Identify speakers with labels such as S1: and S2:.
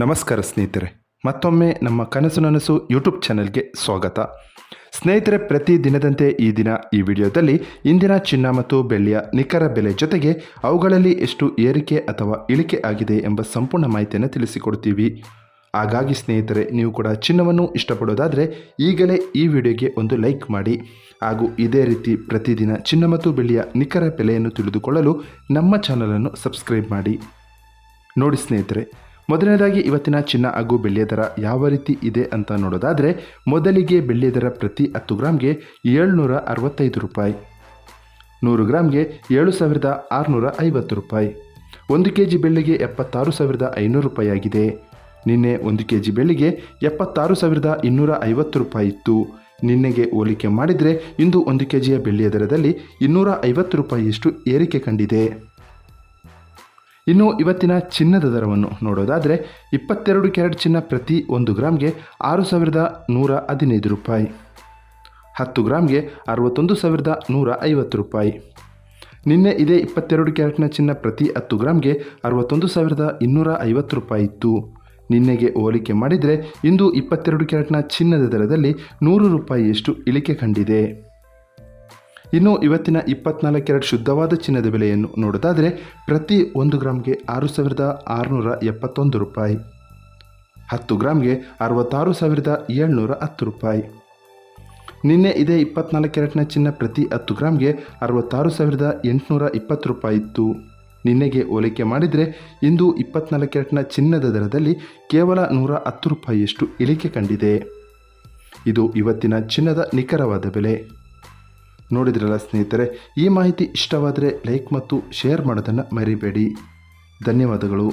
S1: ನಮಸ್ಕಾರ ಸ್ನೇಹಿತರೆ, ಮತ್ತೊಮ್ಮೆ ನಮ್ಮ ಕನಸು ನನಸು ಯೂಟ್ಯೂಬ್ ಚಾನೆಲ್ಗೆ ಸ್ವಾಗತ. ಸ್ನೇಹಿತರೆ, ಪ್ರತಿ ದಿನದಂತೆ ಈ ದಿನ ಈ ವಿಡಿಯೋದಲ್ಲಿ ಇಂದಿನ ಚಿನ್ನ ಮತ್ತು ಬೆಳ್ಳಿಯ ನಿಖರ ಬೆಲೆ ಜೊತೆಗೆ ಅವುಗಳಲ್ಲಿ ಎಷ್ಟು ಏರಿಕೆ ಅಥವಾ ಇಳಿಕೆ ಆಗಿದೆ ಎಂಬ ಸಂಪೂರ್ಣ ಮಾಹಿತಿಯನ್ನು ತಿಳಿಸಿಕೊಡ್ತೀವಿ. ಹಾಗಾಗಿ ಸ್ನೇಹಿತರೆ, ನೀವು ಕೂಡ ಚಿನ್ನವನ್ನು ಇಷ್ಟಪಡೋದಾದರೆ ಈಗಲೇ ಈ ವಿಡಿಯೋಗೆ ಒಂದು ಲೈಕ್ ಮಾಡಿ. ಹಾಗೂ ಇದೇ ರೀತಿ ಪ್ರತಿದಿನ ಚಿನ್ನ ಮತ್ತು ಬೆಳ್ಳಿಯ ನಿಖರ ಬೆಲೆಯನ್ನು ತಿಳಿದುಕೊಳ್ಳಲು ನಮ್ಮ ಚಾನಲನ್ನು ಸಬ್ಸ್ಕ್ರೈಬ್ ಮಾಡಿ. ನೋಡಿ ಸ್ನೇಹಿತರೆ, ಮೊದಲನೇದಾಗಿ ಇವತ್ತಿನ ಚಿನ್ನ ಹಾಗೂ ಬೆಳ್ಳಿಯ ದರ ಯಾವ ರೀತಿ ಇದೆ ಅಂತ ನೋಡೋದಾದರೆ, ಮೊದಲಿಗೆ ಬೆಳ್ಳಿಯ ದರ ಪ್ರತಿ 10 ಗ್ರಾಮ್ಗೆ 765 ರೂಪಾಯಿ, 100 ಗ್ರಾಮ್ಗೆ 7650 ರೂಪಾಯಿ, 1 kg ಬೆಳ್ಳಿಗೆ 76,500 ರೂಪಾಯಿ ಆಗಿದೆ. ನಿನ್ನೆ 1 kg ಬೆಳ್ಳಿಗೆ 76,250 ರೂಪಾಯಿ ಇತ್ತು. ನಿನ್ನೆಗೆ ಹೋಲಿಕೆ ಮಾಡಿದರೆ ಇಂದು 1 kgಯ ಬೆಳ್ಳಿಯ ದರದಲ್ಲಿ 250 ರೂಪಾಯಿಯಷ್ಟು ಏರಿಕೆ ಕಂಡಿದೆ. ಇನ್ನು ಇವತ್ತಿನ ಚಿನ್ನದ ದರವನ್ನು ನೋಡೋದಾದರೆ, 22 ಕ್ಯಾರೆಟ್ ಚಿನ್ನ ಪ್ರತಿ 1 ಗ್ರಾಮ್ಗೆ 6,115 ರೂಪಾಯಿ, 10 ಗ್ರಾಮ್ಗೆ 61,150 ರೂಪಾಯಿ. ನಿನ್ನೆ ಇದೇ 22 ಕ್ಯಾರೆಟ್ನ ಚಿನ್ನ ಪ್ರತಿ 10 ಗ್ರಾಮ್ಗೆ 61,250 ರೂಪಾಯಿ ಇತ್ತು. ನಿನ್ನೆಗೆ ಹೋಲಿಕೆ ಮಾಡಿದರೆ ಇಂದು 22 ಕ್ಯಾರೆಟ್ನ ಚಿನ್ನದ ದರದಲ್ಲಿ 100 ರೂಪಾಯಿಯಷ್ಟು ಇಳಿಕೆ ಕಂಡಿದೆ. ಇನ್ನು ಇವತ್ತಿನ 24 ಕ್ಯಾರೆಟ್ ಶುದ್ಧವಾದ ಚಿನ್ನದ ಬೆಲೆಯನ್ನು ನೋಡೋದಾದರೆ, ಪ್ರತಿ 1 ಗ್ರಾಮ್ಗೆ 6,671 ರೂಪಾಯಿ, 10 ಗ್ರಾಮ್ಗೆ 66,710 ರೂಪಾಯಿ. ನಿನ್ನೆ ಇದೇ 24 ಕ್ಯಾರೆಟ್ನ ಚಿನ್ನ ಪ್ರತಿ 10 ಗ್ರಾಮ್ಗೆ 66,820 ರೂಪಾಯಿ ಇತ್ತು. ನಿನ್ನೆಗೆ ಹೋಲಿಕೆ ಮಾಡಿದರೆ ಇಂದು 24 ಕ್ಯಾರೆಟ್ನ ಚಿನ್ನದ ದರದಲ್ಲಿ ಕೇವಲ 110 ರೂಪಾಯಿಯಷ್ಟು ಇಳಿಕೆ ಕಂಡಿದೆ. ಇದು ಇವತ್ತಿನ ಚಿನ್ನದ ನಿಖರವಾದ ಬೆಲೆ. ನೋಡಿದ್ರಲ್ಲ ಸ್ನೇಹಿತರೆ, ಈ ಮಾಹಿತಿ ಇಷ್ಟವಾದರೆ ಲೈಕ್ ಮತ್ತು ಶೇರ್ ಮಾಡೋದನ್ನು ಮರಿಬೇಡಿ. ಧನ್ಯವಾದಗಳು.